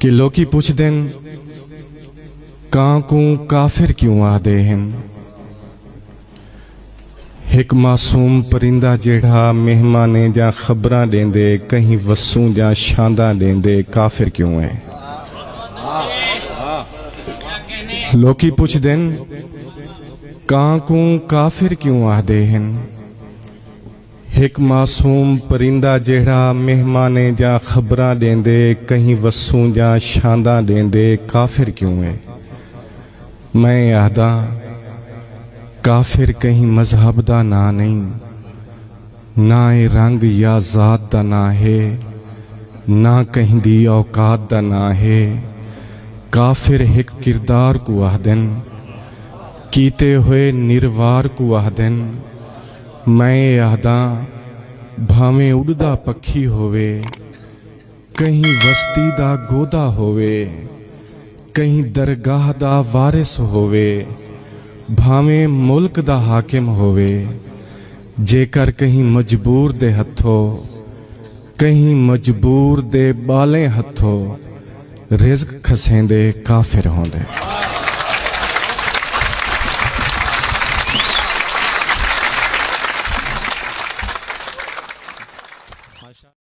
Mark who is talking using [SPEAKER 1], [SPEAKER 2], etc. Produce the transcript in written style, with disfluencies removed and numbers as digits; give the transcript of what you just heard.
[SPEAKER 1] कि लोकी पुछदे कां को काफिर क्यों आखदे हन। एक मासूम परिंदा जेड़ा मेहमाने जा खबरां देंदे कहीं वसूं जा शांदा देंदे काफिर क्यों है। लोकी पुछदे कां को काफिर क्यों आखदे हन। एक मासूम परिंदा जेड़ा मेहमाने जा खबरां देंदे कहीं वसूं जा शांदा देंदे काफिर क्यों है। मैं आखदा काफिर कहीं मजहब दा ना नहीं, ना ए रंग या जात दा ना है, ना कहीं दी औकात दा ना है। काफिर एक किरदार को आखदन, कीते हुए निर्वार को आखदन। मैं आखदा भावें उड़दा पक्षी होवे, कहीं बस्ती दा गोदा होवे, कहीं दरगाह दा वारिस होवे, भावें मुल्क दा हाकिम होवे। जेकर कहीं मजबूर दे हथों, कहीं मजबूर दे बालें हथों रिज़्क खसेंदे काफिर होंदे।